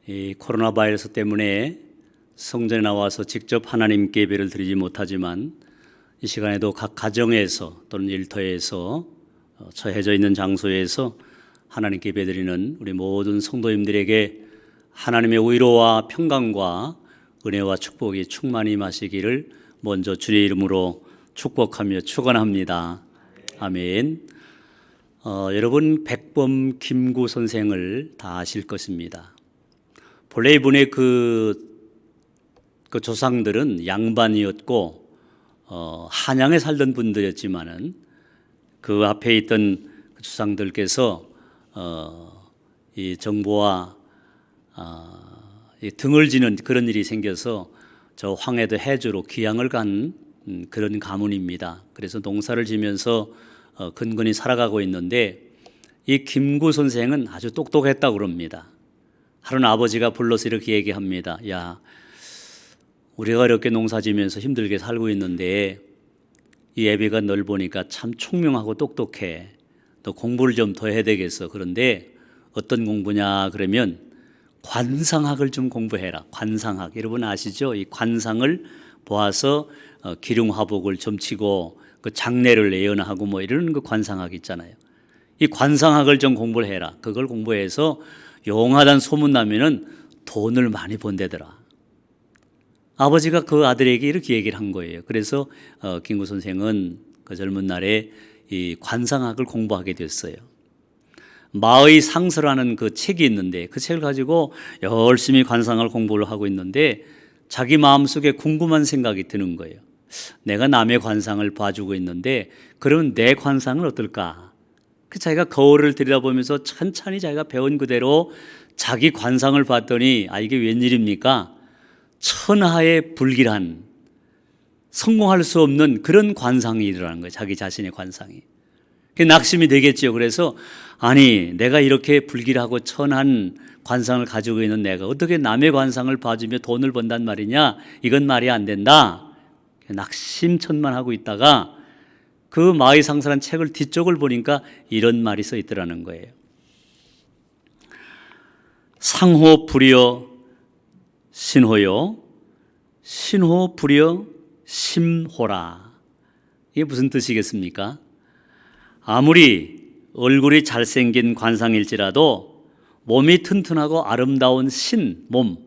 이 코로나 바이러스 때문에 성전에 나와서 직접 하나님께 예배를 드리지 못하지만 이 시간에도 각 가정에서 또는 일터에서 처해져 있는 장소에서 하나님께 예배드리는 우리 모든 성도님들에게 하나님의 위로와 평강과 은혜와 축복이 충만히 임하시기를 먼저 주의 이름으로 축복하며 축원합니다. 아멘. 여러분 백범 김구 선생을 다 아실 것입니다. 본래 이분의 그 조상들은 양반이었고 한양에 살던 분들이었지만은 그 앞에 있던 조상들께서 이 정부와 이 등을 지는 그런 일이 생겨서 저 황해도 해주로 귀향을 간 그런 가문입니다. 그래서 농사를 지면서 근근히 살아가고 있는데 이 김구 선생은 아주 똑똑했다고 그럽니다. 하루는 아버지가 불러서 이렇게 얘기합니다. 야, 우리가 이렇게 농사 지면서 힘들게 살고 있는데 이 애비가 널 보니까 참 총명하고 똑똑해. 너 공부를 좀 더 해야 되겠어. 그런데 어떤 공부냐 그러면 관상학을 좀 공부해라. 관상학 여러분 아시죠? 이 관상을 보아서 기륭화복을 점치고 그 장례를 예언하고 뭐 이런 그 관상학 있잖아요. 이 관상학을 좀 공부를 해라. 그걸 공부해서 용하다는 소문 나면은 돈을 많이 번대더라. 아버지가 그 아들에게 이렇게 얘기를 한 거예요. 그래서 김구 선생은 그 젊은 날에 이 관상학을 공부하게 됐어요. 마의 상서라는 그 책이 있는데 그 책을 가지고 열심히 관상을 공부를 하고 있는데 자기 마음속에 궁금한 생각이 드는 거예요. 내가 남의 관상을 봐주고 있는데 그러면 내 관상은 어떨까? 그 자기가 거울을 들여다보면서 천천히 자기가 배운 그대로 자기 관상을 봤더니 이게 웬일입니까? 천하의 불길한 성공할 수 없는 그런 관상이 일어나는 거예요. 자기 자신의 관상이. 그게 낙심이 되겠죠. 그래서 아니 내가 이렇게 불길하고 천한 관상을 가지고 있는 내가 어떻게 남의 관상을 봐주며 돈을 번단 말이냐? 이건 말이 안 된다. 낙심천만하고 있다가 그 마의상서란 책을 뒤쪽을 보니까 이런 말이 써 있더라는 거예요. 상호 불여 신호요 신호 불여 심호라. 이게 무슨 뜻이겠습니까? 아무리 얼굴이 잘생긴 관상일지라도 몸이 튼튼하고 아름다운 몸,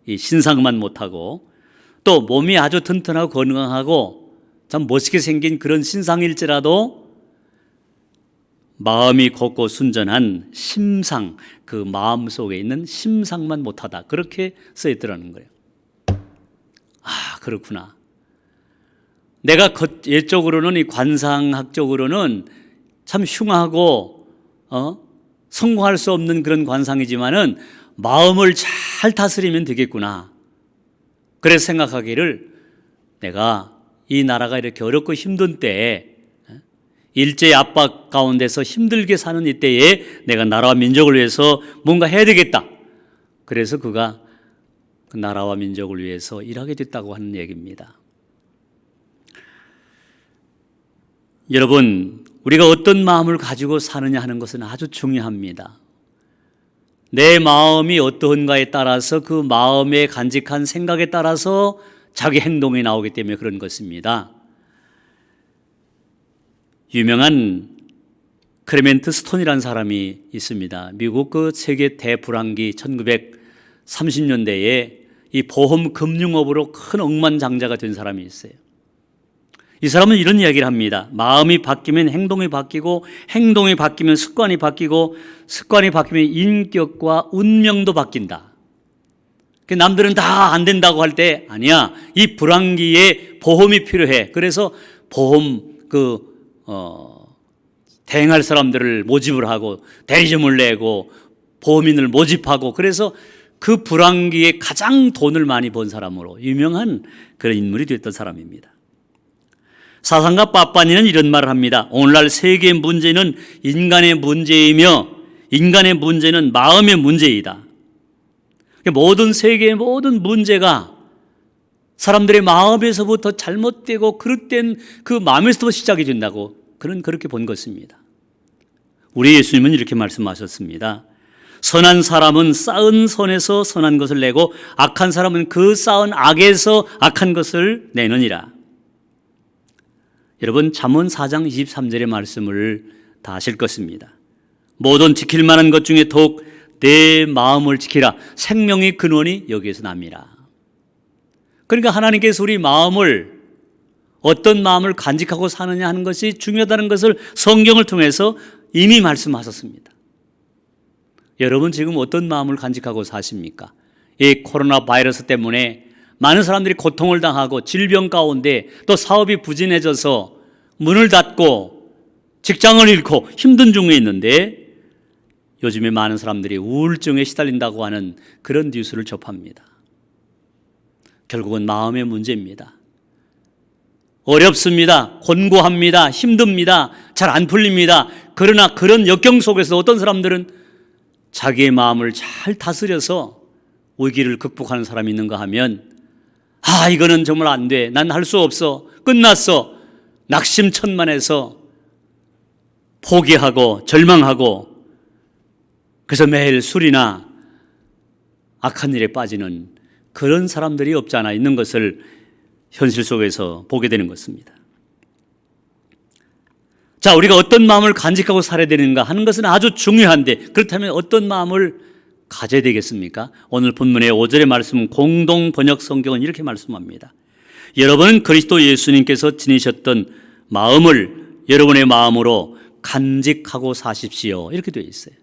이 신상만 못하고 또 몸이 아주 튼튼하고 건강하고 참 멋있게 생긴 그런 신상일지라도 마음이 곱고 순전한 심상, 그 마음 속에 있는 심상만 못하다. 그렇게 써있더라는 거예요. 아, 그렇구나. 내가 예적으로는 이 관상학적으로는 참 흉하고 성공할 수 없는 그런 관상이지만은 마음을 잘 다스리면 되겠구나. 그래서 생각하기를 내가 이 나라가 이렇게 어렵고 힘든 때에 일제의 압박 가운데서 힘들게 사는 이때에 내가 나라와 민족을 위해서 뭔가 해야 되겠다. 그래서 그가 그 나라와 민족을 위해서 일하게 됐다고 하는 얘기입니다. 여러분, 우리가 어떤 마음을 가지고 사느냐 하는 것은 아주 중요합니다. 내 마음이 어떠한가에 따라서 그 마음의 간직한 생각에 따라서 자기 행동이 나오기 때문에 그런 것입니다. 유명한 클레멘트 스톤이라는 사람이 있습니다. 미국 그 세계 대불황기 1930년대에 이 보험 금융업으로 큰 억만장자가 된 사람이 있어요. 이 사람은 이런 이야기를 합니다. 마음이 바뀌면 행동이 바뀌고 행동이 바뀌면 습관이 바뀌고 습관이 바뀌면 인격과 운명도 바뀐다. 남들은 다 안 된다고 할 때 아니야. 이 불황기에 보험이 필요해. 그래서 보험 대행할 사람들을 모집을 하고 대리점을 내고 보험인을 모집하고 그래서 그 불황기에 가장 돈을 많이 번 사람으로 유명한 그런 인물이 됐던 사람입니다. 사상가 빠빠니는 이런 말을 합니다. 오늘날 세계의 문제는 인간의 문제이며 인간의 문제는 마음의 문제이다. 모든 세계의 모든 문제가 사람들의 마음에서부터 잘못되고 그릇된 그 마음에서부터 시작이 된다고 그렇게 본 것입니다. 우리 예수님은 이렇게 말씀하셨습니다. 선한 사람은 쌓은 선에서 선한 것을 내고 악한 사람은 그 쌓은 악에서 악한 것을 내느니라. 여러분, 잠언 4장 23절의 말씀을 다 아실 것입니다. 모든 지킬 만한 것 중에 더욱 내 마음을 지키라. 생명의 근원이 여기에서 납니다. 그러니까 하나님께서 우리 마음을, 어떤 마음을 간직하고 사느냐 하는 것이 중요하다는 것을 성경을 통해서 이미 말씀하셨습니다. 여러분 지금 어떤 마음을 간직하고 사십니까? 이 코로나 바이러스 때문에 많은 사람들이 고통을 당하고 질병 가운데 또 사업이 부진해져서 문을 닫고 직장을 잃고 힘든 중에 있는데 요즘에 많은 사람들이 우울증에 시달린다고 하는 그런 뉴스를 접합니다. 결국은 마음의 문제입니다. 어렵습니다. 곤고합니다. 힘듭니다. 잘 안 풀립니다. 그러나 그런 역경 속에서 어떤 사람들은 자기의 마음을 잘 다스려서 위기를 극복하는 사람이 있는가 하면 이거는 정말 안 돼. 난 할 수 없어. 끝났어. 낙심천만해서 포기하고 절망하고 그래서 매일 술이나 악한 일에 빠지는 그런 사람들이 없지 않아 있는 것을 현실 속에서 보게 되는 것입니다. 자, 우리가 어떤 마음을 간직하고 살아야 되는가 하는 것은 아주 중요한데 그렇다면 어떤 마음을 가져야 되겠습니까? 오늘 본문의 5절의 말씀 공동 번역 성경은 이렇게 말씀합니다. 여러분은 그리스도 예수님께서 지니셨던 마음을 여러분의 마음으로 간직하고 사십시오. 이렇게 되어 있어요.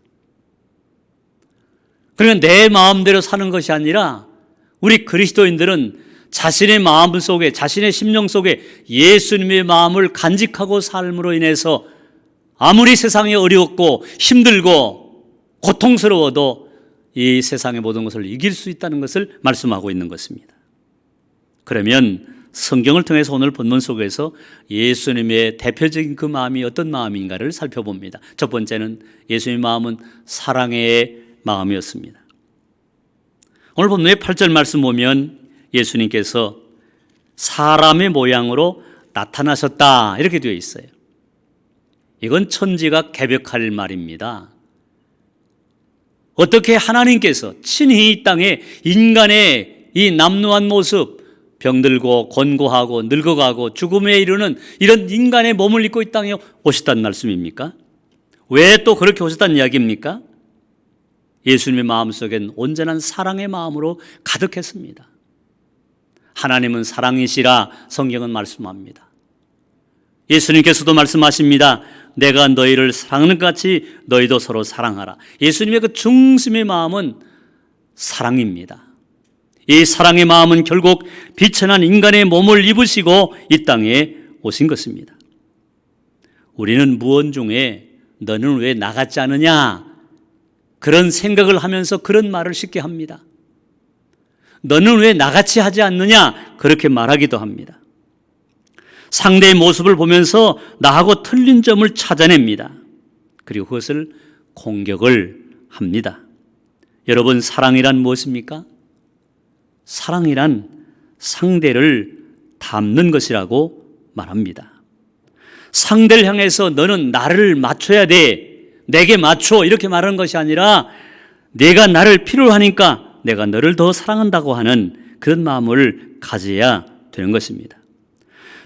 그러니까 내 마음대로 사는 것이 아니라 우리 그리스도인들은 자신의 마음 속에, 자신의 심령 속에 예수님의 마음을 간직하고 삶으로 인해서 아무리 세상이 어렵고 힘들고 고통스러워도 이 세상의 모든 것을 이길 수 있다는 것을 말씀하고 있는 것입니다. 그러면 성경을 통해서 오늘 본문 속에서 예수님의 대표적인 그 마음이 어떤 마음인가를 살펴봅니다. 첫 번째는 예수님의 마음은 사랑의 마음이었습니다. 오늘 본문의 8절 말씀 보면 예수님께서 사람의 모양으로 나타나셨다 이렇게 되어 있어요. 이건 천지가 개벽할 말입니다. 어떻게 하나님께서 친히 이 땅에 인간의 이 남루한 모습, 병들고 곤고하고 늙어가고 죽음에 이르는 이런 인간의 몸을 입고 이 땅에 오셨다는 말씀입니까? 왜 또 그렇게 오셨다는 이야기입니까? 예수님의 마음속엔 온전한 사랑의 마음으로 가득했습니다. 하나님은 사랑이시라 성경은 말씀합니다. 예수님께서도 말씀하십니다. 내가 너희를 사랑하는 것 같이 너희도 서로 사랑하라. 예수님의 그 중심의 마음은 사랑입니다. 이 사랑의 마음은 결국 비천한 인간의 몸을 입으시고 이 땅에 오신 것입니다. 우리는 무언 중에 너는 왜 나같지 않느냐 그런 생각을 하면서 그런 말을 쉽게 합니다. 너는 왜 나같이 하지 않느냐 그렇게 말하기도 합니다. 상대의 모습을 보면서 나하고 틀린 점을 찾아냅니다. 그리고 그것을 공격을 합니다. 여러분, 사랑이란 무엇입니까? 사랑이란 상대를 닮는 것이라고 말합니다. 상대를 향해서 너는 나를 맞춰야 돼, 내게 맞춰 이렇게 말하는 것이 아니라 내가 나를 필요로 하니까 내가 너를 더 사랑한다고 하는 그런 마음을 가져야 되는 것입니다.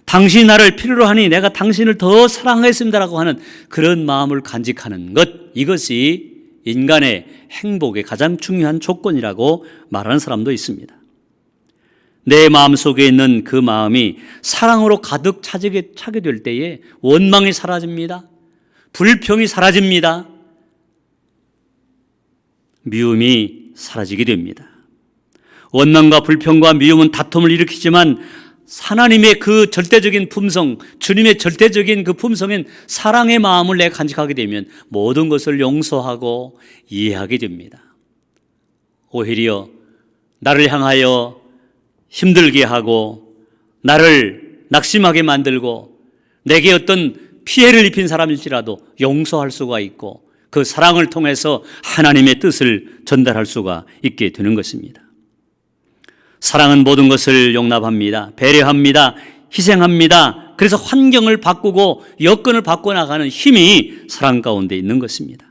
당신이 나를 필요로 하니 내가 당신을 더 사랑하겠습니다라고 하는 그런 마음을 간직하는 것, 이것이 인간의 행복의 가장 중요한 조건이라고 말하는 사람도 있습니다. 내 마음속에 있는 그 마음이 사랑으로 가득 차게 될 때에 원망이 사라집니다. 불평이 사라집니다. 미움이 사라지게 됩니다. 원망과 불평과 미움은 다툼을 일으키지만 하나님의 그 절대적인 품성, 주님의 절대적인 그 품성인 사랑의 마음을 내가 간직하게 되면 모든 것을 용서하고 이해하게 됩니다. 오히려 나를 향하여 힘들게 하고 나를 낙심하게 만들고 내게 어떤 피해를 입힌 사람일지라도 용서할 수가 있고 그 사랑을 통해서 하나님의 뜻을 전달할 수가 있게 되는 것입니다. 사랑은 모든 것을 용납합니다. 배려합니다. 희생합니다. 그래서 환경을 바꾸고 여건을 바꿔나가는 힘이 사랑 가운데 있는 것입니다.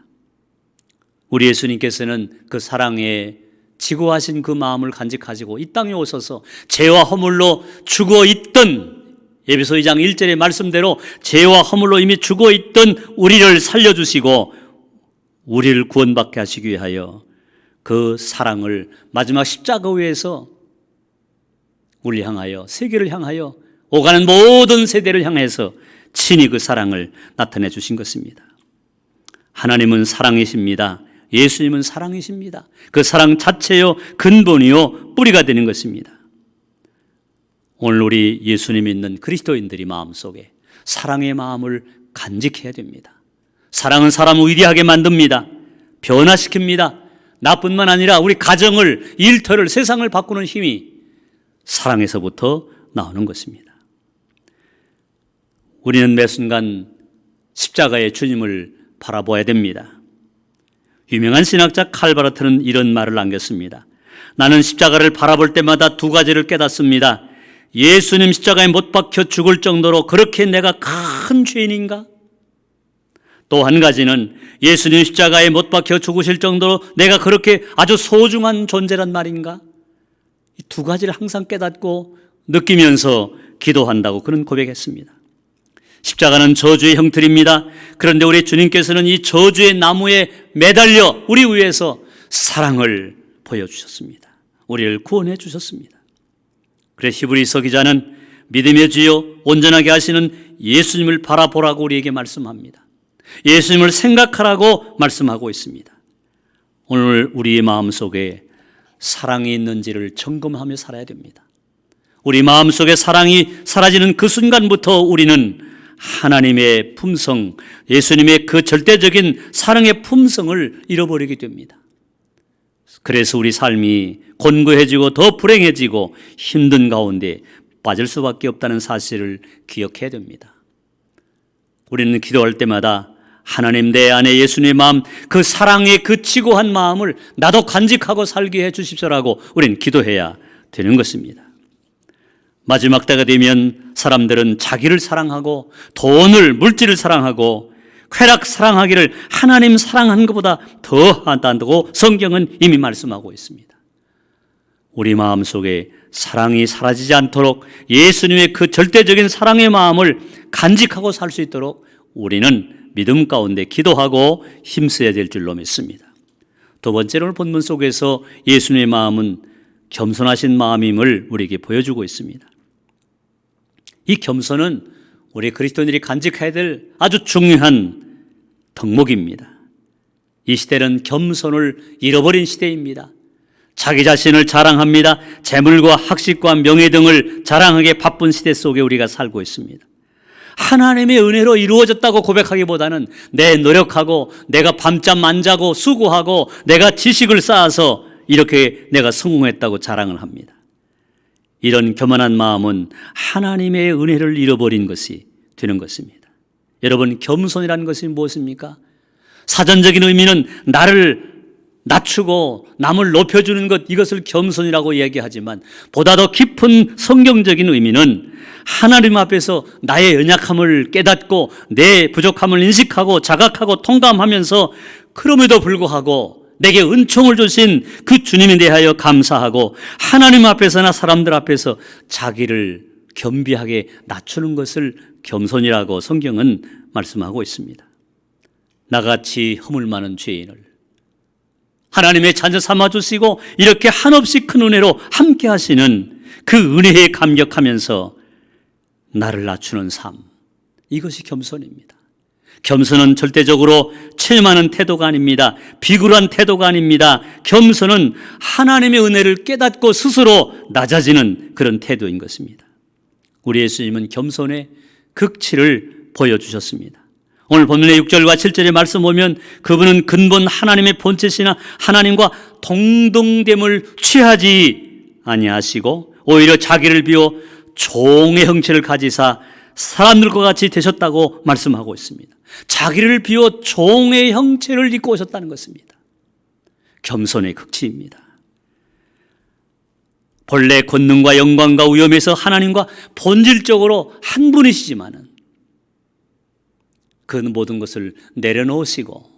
우리 예수님께서는 그 사랑에 지고하신 그 마음을 간직하시고 이 땅에 오셔서 죄와 허물로 죽어있던, 에베소 2장 1절의 말씀대로 죄와 허물로 이미 죽어있던 우리를 살려주시고 우리를 구원받게 하시기 위하여 그 사랑을 마지막 십자가 위에서 우리를 향하여, 세계를 향하여, 오가는 모든 세대를 향해서 친히 그 사랑을 나타내 주신 것입니다. 하나님은 사랑이십니다. 예수님은 사랑이십니다. 그 사랑 자체요, 근본이요, 뿌리가 되는 것입니다. 오늘 우리 예수님 믿는 그리스도인들이 마음속에 사랑의 마음을 간직해야 됩니다. 사랑은 사람을 위대하게 만듭니다. 변화시킵니다. 나뿐만 아니라 우리 가정을, 일터를, 세상을 바꾸는 힘이 사랑에서부터 나오는 것입니다. 우리는 매 순간 십자가의 주님을 바라보아야 됩니다. 유명한 신학자 칼바르트는 이런 말을 남겼습니다. 나는 십자가를 바라볼 때마다 두 가지를 깨닫습니다. 예수님 십자가에 못 박혀 죽을 정도로 그렇게 내가 큰 죄인인가? 또 한 가지는 예수님 십자가에 못 박혀 죽으실 정도로 내가 그렇게 아주 소중한 존재란 말인가? 이 두 가지를 항상 깨닫고 느끼면서 기도한다고 그런 고백했습니다. 십자가는 저주의 형틀입니다. 그런데 우리 주님께서는 이 저주의 나무에 매달려 우리 위해서 사랑을 보여주셨습니다. 우리를 구원해 주셨습니다. 그래서 히브리서 기자는 믿음의 주요 온전하게 하시는 예수님을 바라보라고 우리에게 말씀합니다. 예수님을 생각하라고 말씀하고 있습니다. 오늘 우리의 마음속에 사랑이 있는지를 점검하며 살아야 됩니다. 우리 마음속에 사랑이 사라지는 그 순간부터 우리는 하나님의 품성, 예수님의 그 절대적인 사랑의 품성을 잃어버리게 됩니다. 그래서 우리 삶이 곤고해지고 더 불행해지고 힘든 가운데 빠질 수밖에 없다는 사실을 기억해야 됩니다. 우리는 기도할 때마다 하나님 내 안에 예수님의 마음, 그 사랑의 그 지고한 마음을 나도 간직하고 살게 해 주십시오라고 우리는 기도해야 되는 것입니다. 마지막 때가 되면 사람들은 자기를 사랑하고 돈을, 물질을 사랑하고 쾌락 사랑하기를 하나님 사랑하는 것보다 더 한다고 성경은 이미 말씀하고 있습니다. 우리 마음속에 사랑이 사라지지 않도록 예수님의 그 절대적인 사랑의 마음을 간직하고 살 수 있도록 우리는 믿음 가운데 기도하고 힘써야 될 줄로 믿습니다. 두 번째로 본문 속에서 예수님의 마음은 겸손하신 마음임을 우리에게 보여주고 있습니다. 이 겸손은 우리 그리스도인들이 간직해야 될 아주 중요한 덕목입니다. 이 시대는 겸손을 잃어버린 시대입니다. 자기 자신을 자랑합니다. 재물과 학식과 명예 등을 자랑하기에 바쁜 시대 속에 우리가 살고 있습니다. 하나님의 은혜로 이루어졌다고 고백하기보다는 내 노력하고 내가 밤잠 안 자고 수고하고 내가 지식을 쌓아서 이렇게 내가 성공했다고 자랑을 합니다. 이런 교만한 마음은 하나님의 은혜를 잃어버린 것이 되는 것입니다. 여러분, 겸손이라는 것이 무엇입니까? 사전적인 의미는 나를 낮추고 남을 높여주는 것, 이것을 겸손이라고 이야기하지만 보다 더 깊은 성경적인 의미는 하나님 앞에서 나의 연약함을 깨닫고 내 부족함을 인식하고 자각하고 통감하면서 그럼에도 불구하고 내게 은총을 주신 그 주님에 대하여 감사하고 하나님 앞에서나 사람들 앞에서 자기를 겸비하게 낮추는 것을 겸손이라고 성경은 말씀하고 있습니다. 나같이 허물 많은 죄인을 하나님의 자녀 삼아주시고 이렇게 한없이 큰 은혜로 함께 하시는 그 은혜에 감격하면서 나를 낮추는 삶, 이것이 겸손입니다. 겸손은 절대적으로 체념하는 태도가 아닙니다. 비굴한 태도가 아닙니다. 겸손은 하나님의 은혜를 깨닫고 스스로 낮아지는 그런 태도인 것입니다. 우리 예수님은 겸손의 극치를 보여주셨습니다. 오늘 본문의 6절과 7절의 말씀 보면 그분은 근본 하나님의 본체시나 하나님과 동등됨을 취하지 아니하시고 오히려 자기를 비워 종의 형체를 가지사 사람들과 같이 되셨다고 말씀하고 있습니다. 자기를 비워 종의 형체를 입고 오셨다는 것입니다. 겸손의 극치입니다. 본래 권능과 영광과 위엄에서 하나님과 본질적으로 한 분이시지만은 그 모든 것을 내려놓으시고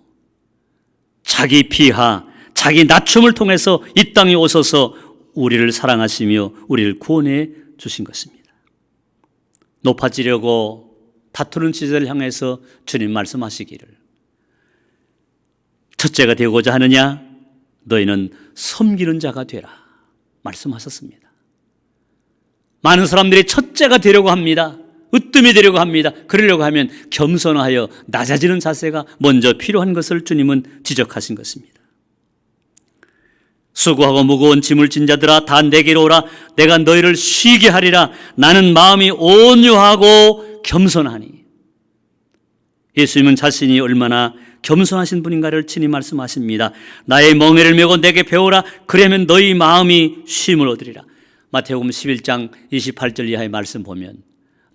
자기 비하, 자기 낮춤을 통해서 이 땅에 오셔서 우리를 사랑하시며 우리를 구원해 주신 것입니다. 높아지려고 다투는 시대를 향해서 주님 말씀하시기를, 첫째가 되고자 하느냐? 너희는 섬기는 자가 되라 말씀하셨습니다. 많은 사람들이 첫째가 되려고 합니다. 으뜸이 되려고 합니다. 그러려고 하면 겸손하여 낮아지는 자세가 먼저 필요한 것을 주님은 지적하신 것입니다. 수고하고 무거운 짐을 진 자들아 다 내게로 오라. 내가 너희를 쉬게 하리라. 나는 마음이 온유하고 겸손하니. 예수님은 자신이 얼마나 겸손하신 분인가를 친히 말씀하십니다. 나의 멍에를 메고 내게 배우라. 그러면 너희 마음이 쉼을 얻으리라. 마태복음 11장 28절 이하의 말씀 보면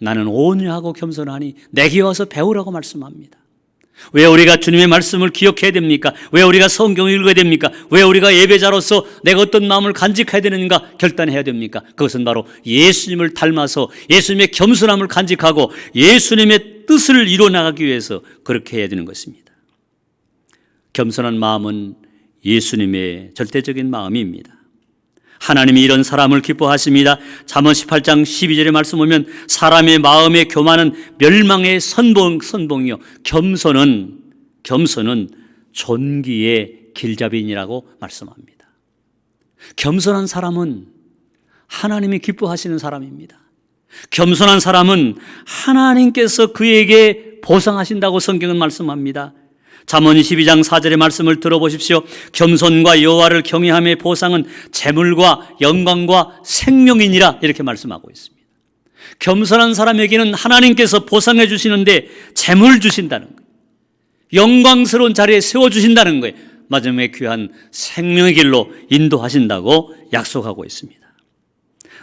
나는 온유하고 겸손하니 내게 와서 배우라고 말씀합니다. 왜 우리가 주님의 말씀을 기억해야 됩니까? 왜 우리가 성경을 읽어야 됩니까? 왜 우리가 예배자로서 내가 어떤 마음을 간직해야 되는가 결단해야 됩니까? 그것은 바로 예수님을 닮아서 예수님의 겸손함을 간직하고 예수님의 뜻을 이루어나가기 위해서 그렇게 해야 되는 것입니다. 겸손한 마음은 예수님의 절대적인 마음입니다. 하나님이 이런 사람을 기뻐하십니다. 잠언 18장 12절의 말씀 보면 사람의 마음의 교만은 멸망의 선봉이요 겸손은 존귀의 길잡이니라고 말씀합니다. 겸손한 사람은 하나님이 기뻐하시는 사람입니다. 겸손한 사람은 하나님께서 그에게 보상하신다고 성경은 말씀합니다. 잠언 22장 4절의 말씀을 들어보십시오. 겸손과 여호와를 경외함의 보상은 재물과 영광과 생명이니라 이렇게 말씀하고 있습니다. 겸손한 사람에게는 하나님께서 보상해 주시는데 재물 주신다는 거예요. 영광스러운 자리에 세워주신다는 거예요. 마지막에 귀한 생명의 길로 인도하신다고 약속하고 있습니다.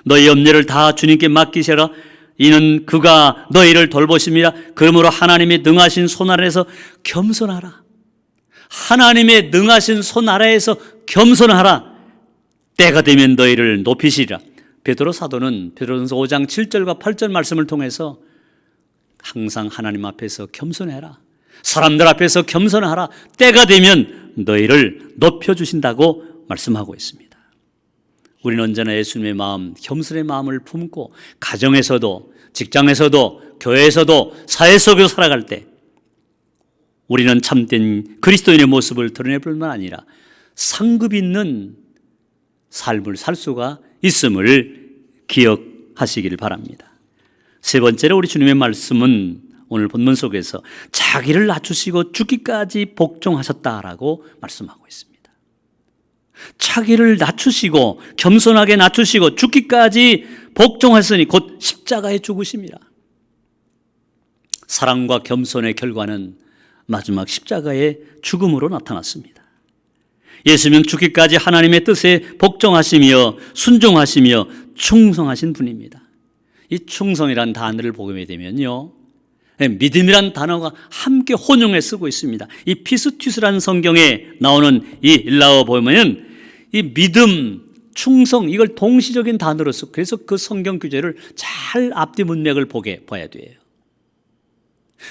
너희 염려를 다 주님께 맡기셔라. 이는 그가 너희를 돌보십니다. 그러므로 하나님의 능하신 손 아래에서 겸손하라. 하나님의 능하신 손 아래에서 겸손하라. 때가 되면 너희를 높이시리라. 베드로 사도는 베드로전서 5장 7절과 8절 말씀을 통해서 항상 하나님 앞에서 겸손해라. 사람들 앞에서 겸손하라. 때가 되면 너희를 높여주신다고 말씀하고 있습니다. 우리는 언제나 예수님의 마음, 겸손의 마음을 품고 가정에서도 직장에서도 교회에서도 사회 속에서 살아갈 때 우리는 참된 그리스도인의 모습을 드러낼 뿐만 아니라 상급 있는 삶을 살 수가 있음을 기억하시기를 바랍니다. 세 번째로 우리 주님의 말씀은 오늘 본문 속에서 자기를 낮추시고 죽기까지 복종하셨다라고 말씀하고 있습니다. 자기를 낮추시고 겸손하게 낮추시고 죽기까지 복종하셨으니 곧 십자가에 죽으심이라. 사랑과 겸손의 결과는 마지막 십자가의 죽음으로 나타났습니다. 예수님은 죽기까지 하나님의 뜻에 복종하시며 순종하시며 충성하신 분입니다. 이 충성이란 단어를 보게 되면요, 믿음이란 단어가 함께 혼용해 쓰고 있습니다. 이 피스티스라는 성경에 나오는 이 일라어 보면은 이 믿음, 충성 이걸 동시적인 단어로 쓰고 그래서 그 성경 규제를 잘 앞뒤 문맥을 봐야 돼요.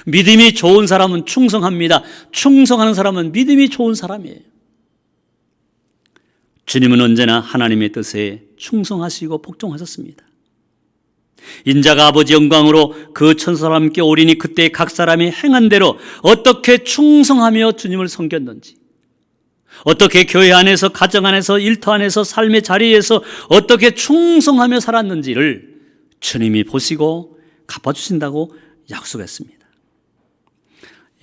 믿음이 좋은 사람은 충성합니다. 충성하는 사람은 믿음이 좋은 사람이에요. 주님은 언제나 하나님의 뜻에 충성하시고 복종하셨습니다. 인자가 아버지 영광으로 그 천사와 함께 오리니 그때 각 사람이 행한 대로 어떻게 충성하며 주님을 섬겼는지, 어떻게 교회 안에서, 가정 안에서, 일터 안에서, 삶의 자리에서 어떻게 충성하며 살았는지를 주님이 보시고 갚아주신다고 약속했습니다.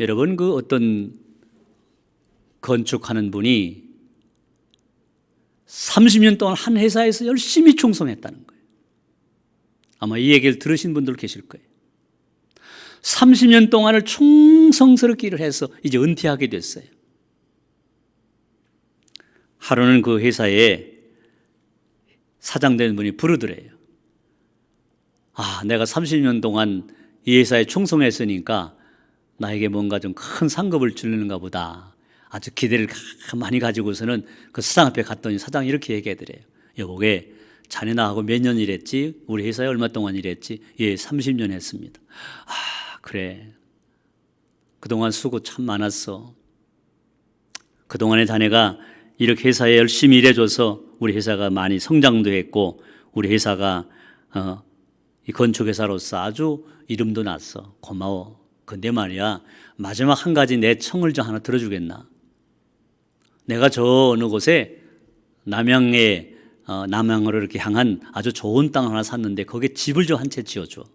여러분, 그 어떤 건축하는 분이 30년 동안 한 회사에서 열심히 충성했다는 거예요. 아마 이 얘기를 들으신 분들 계실 거예요. 30년 동안을 충성스럽게 일을 해서 이제 은퇴하게 됐어요. 하루는 그 회사에 사장 되는 분이 부르더래요. 아, 내가 30년 동안 이 회사에 충성했으니까 나에게 뭔가 좀 큰 상급을 주려는가 보다. 아주 기대를 많이 가지고서는 그 사장 앞에 갔더니 사장이 이렇게 얘기하더래요. 여보게, 자네 나하고 몇 년 일했지? 우리 회사에 얼마 동안 일했지? 예, 30년 했습니다. 아, 그래. 그동안 수고 참 많았어. 그동안에 자네가 이렇게 회사에 열심히 일해줘서 우리 회사가 많이 성장도 했고 우리 회사가 이 건축회사로서 아주 이름도 났어. 고마워. 근데 말이야, 마지막 한 가지 내 청을 좀 하나 들어주겠나? 내가 저 어느 곳에 남양으로 이렇게 향한 아주 좋은 땅 하나 샀는데 거기에 집을 좀 한 채 지어줘.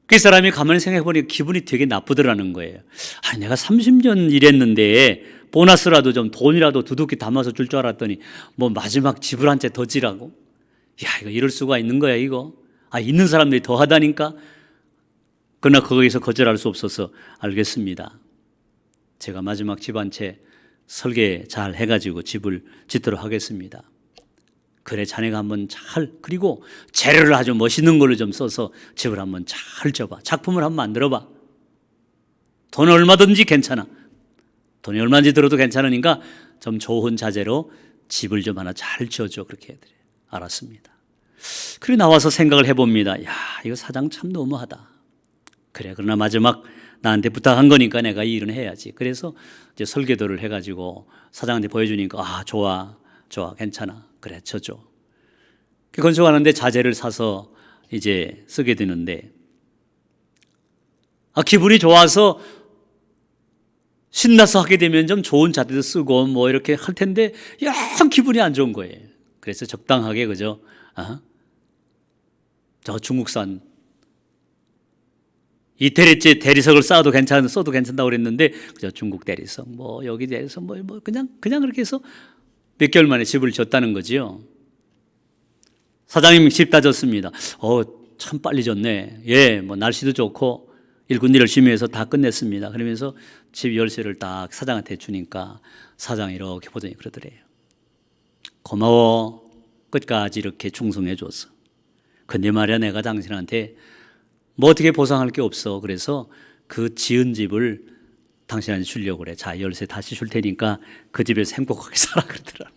그 사람이 가만히 생각해보니 기분이 되게 나쁘더라는 거예요. 아니, 내가 30년 일했는데 보너스라도 좀 돈이라도 두둑히 담아서 줄 줄 알았더니 뭐 마지막 집을 한 채 더 지라고? 야, 이거 이럴 수가 있는 거야, 이거? 있는 사람들이 더 하다니까? 그러나 거기서 거절할 수 없어서 알겠습니다. 제가 마지막 집 한 채 설계 잘 해가지고 집을 짓도록 하겠습니다. 그래, 자네가 한번 그리고 재료를 아주 멋있는 걸로 좀 써서 집을 한번 잘 져봐. 작품을 한번 만들어봐. 돈 얼마든지 괜찮아. 돈이 얼마든지 들어도 괜찮으니까 좀 좋은 자재로 집을 좀 하나 잘 지어줘. 그렇게 해드려요. 알았습니다. 그리고 나와서 생각을 해봅니다. 야, 이거 사장 참 너무하다. 그래, 그러나 마지막 나한테 부탁한 거니까 내가 이 일은 해야지. 그래서 이제 설계도를 해가지고 사장한테 보여주니까 좋아, 괜찮아. 그래, 쳐줘. 건축하는데 자재를 사서 이제 쓰게 되는데 기분이 좋아서 신나서 하게 되면 좀 좋은 자재도 쓰고 뭐 이렇게 할 텐데 영 기분이 안 좋은 거예요. 그래서 적당하게 그죠? 저 중국산 이태리째 대리석을 써도 괜찮다고 그랬는데 그저 중국 대리석 뭐 여기 대리석 뭐 그냥 그렇게 해서 몇 개월 만에 집을 졌다는 거지요. 사장님 집 다 졌습니다. 참 빨리 졌네. 예, 뭐 날씨도 좋고 일꾼들 열심히 해서 다 끝냈습니다. 그러면서 집 열쇠를 딱 사장한테 주니까 사장이 이렇게 보더니 그러더래요. 고마워. 끝까지 이렇게 충성해 줬어. 근데 말이야, 내가 당신한테 뭐 어떻게 보상할 게 없어. 그래서 그 지은 집을 당신한테 주려고 그래. 자, 열쇠 다시 줄 테니까 그 집에서 행복하게 살아 그러더라는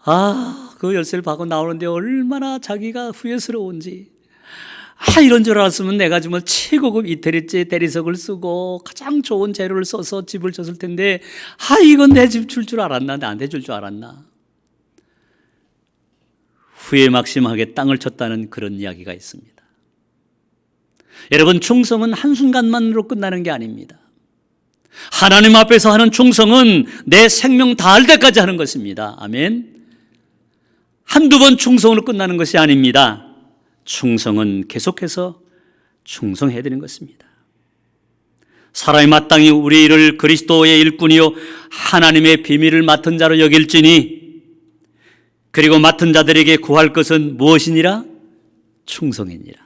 거야. 그 열쇠를 받고 나오는데 얼마나 자기가 후회스러운지. 이런 줄 알았으면 내가 정말 최고급 이태리제 대리석을 쓰고 가장 좋은 재료를 써서 집을 졌을 텐데 이건 내 집 줄 줄 알았나? 나한테 줄 줄 알았나? 후회 막심하게 땅을 쳤다는 그런 이야기가 있습니다. 여러분, 충성은 한순간만으로 끝나는 게 아닙니다. 하나님 앞에서 하는 충성은 내 생명 다할 때까지 하는 것입니다. 아멘. 한두 번 충성으로 끝나는 것이 아닙니다. 충성은 계속해서 충성해야 되는 것입니다. 사람이 마땅히 우리 일을 그리스도의 일꾼이요 하나님의 비밀을 맡은 자로 여길지니 그리고 맡은 자들에게 구할 것은 무엇이니라? 충성이니라.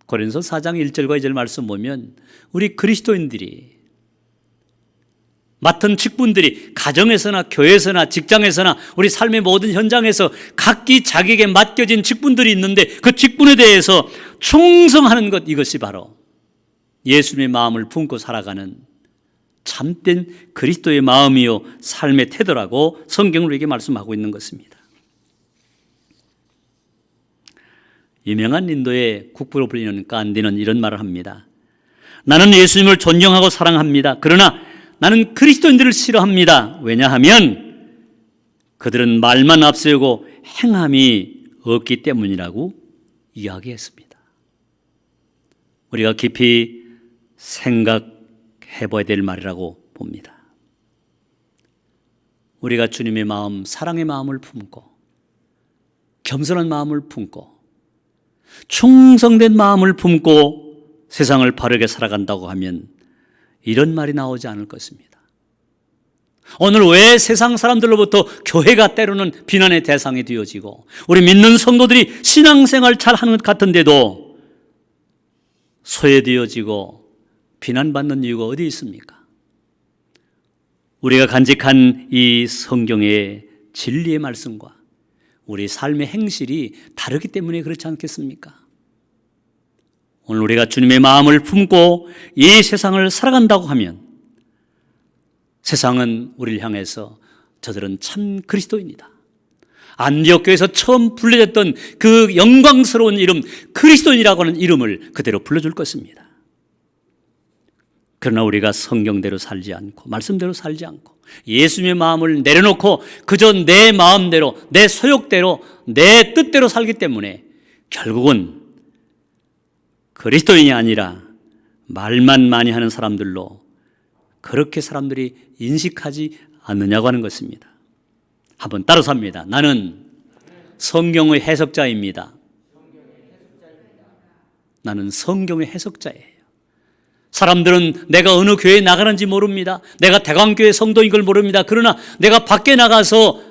고린도서 4장 1절과 2절 말씀 보면 우리 그리스도인들이 맡은 직분들이 가정에서나 교회에서나 직장에서나 우리 삶의 모든 현장에서 각기 자기에게 맡겨진 직분들이 있는데 그 직분에 대해서 충성하는 것, 이것이 바로 예수님의 마음을 품고 살아가는 참된 그리스도의 마음이요 삶의 태도라고 성경은 우리에게 말씀하고 있는 것입니다. 유명한 인도의 국부로 불리는 간디는 이런 말을 합니다. 나는 예수님을 존경하고 사랑합니다. 그러나 나는 그리스도인들을 싫어합니다. 왜냐하면 그들은 말만 앞세우고 행함이 없기 때문이라고 이야기했습니다. 우리가 깊이 생각해 봐야 될 말이라고 봅니다. 우리가 주님의 마음, 사랑의 마음을 품고 겸손한 마음을 품고 충성된 마음을 품고 세상을 바르게 살아간다고 하면 이런 말이 나오지 않을 것입니다. 오늘 왜 세상 사람들로부터 교회가 때로는 비난의 대상이 되어지고 우리 믿는 성도들이 신앙생활 잘 하는 것 같은데도 소외되어지고 비난받는 이유가 어디 있습니까? 우리가 간직한 이 성경의 진리의 말씀과 우리 삶의 행실이 다르기 때문에 그렇지 않겠습니까? 오늘 우리가 주님의 마음을 품고 이 세상을 살아간다고 하면 세상은 우리를 향해서 저들은 참 그리스도인이다. 안디옥 교회에서 처음 불려졌던 그 영광스러운 이름 그리스도인이라고 하는 이름을 그대로 불러줄 것입니다. 그러나 우리가 성경대로 살지 않고 말씀대로 살지 않고 예수님의 마음을 내려놓고 그저 내 마음대로 내 소욕대로 내 뜻대로 살기 때문에 결국은 그리스도인이 아니라 말만 많이 하는 사람들로 그렇게 사람들이 인식하지 않느냐고 하는 것입니다. 한번 따라서 합니다. 나는 성경의 해석자입니다. 나는 성경의 해석자예요. 사람들은 내가 어느 교회에 나가는지 모릅니다. 내가 대광교회 성도인 걸 모릅니다. 그러나 내가 밖에 나가서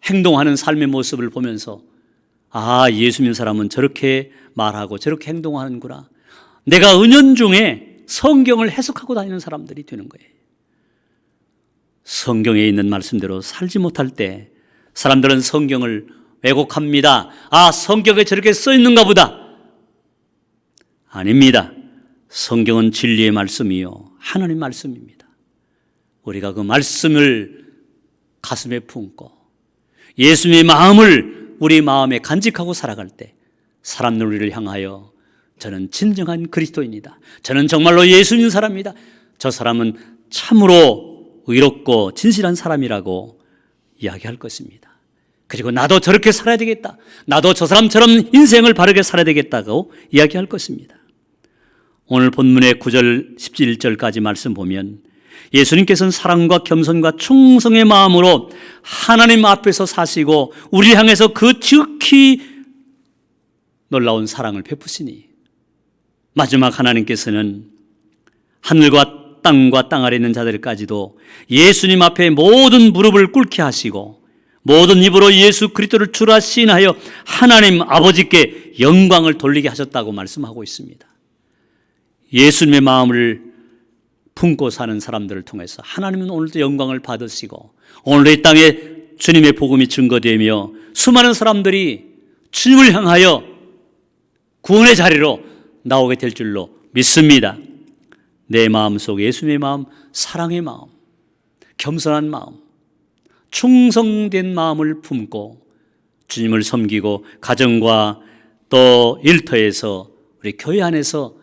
행동하는 삶의 모습을 보면서 아, 예수 믿는 사람은 저렇게 말하고 저렇게 행동하는구나. 내가 은연중에 성경을 해석하고 다니는 사람들이 되는 거예요. 성경에 있는 말씀대로 살지 못할 때 사람들은 성경을 왜곡합니다. 아, 성경에 저렇게 써 있는가 보다. 아닙니다. 성경은 진리의 말씀이요 하나님의 말씀입니다. 우리가 그 말씀을 가슴에 품고 예수님의 마음을 우리 마음에 간직하고 살아갈 때 사람들 우리를 향하여 저는 진정한 그리스도인이다. 저는 정말로 예수 믿는 사람이다. 저 사람은 참으로 의롭고 진실한 사람이라고 이야기할 것입니다. 그리고 나도 저렇게 살아야 되겠다. 나도 저 사람처럼 인생을 바르게 살아야 되겠다고 이야기할 것입니다. 오늘 본문의 9절, 11절까지 말씀 보면 예수님께서는 사랑과 겸손과 충성의 마음으로 하나님 앞에서 사시고 우리를 향해서 그 지극히 놀라운 사랑을 베푸시니 마지막 하나님께서는 하늘과 땅과 땅 아래 있는 자들까지도 예수님 앞에 모든 무릎을 꿇게 하시고 모든 입으로 예수 그리스도를 주라 시인하여 하나님 아버지께 영광을 돌리게 하셨다고 말씀하고 있습니다. 예수님의 마음을 품고 사는 사람들을 통해서 하나님은 오늘도 영광을 받으시고 오늘 이 땅에 주님의 복음이 증거되며 수많은 사람들이 주님을 향하여 구원의 자리로 나오게 될 줄로 믿습니다. 내 마음속에 예수님의 마음, 사랑의 마음, 겸손한 마음, 충성된 마음을 품고 주님을 섬기고 가정과 또 일터에서 우리 교회 안에서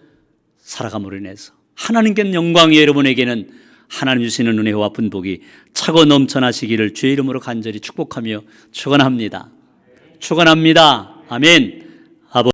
살아감으로 인해서 하나님께 영광이 여러분에게는 하나님 주시는 은혜와 분복이 차고 넘쳐나시기를 주의 이름으로 간절히 축복하며 축원합니다. 축원합니다. 아멘.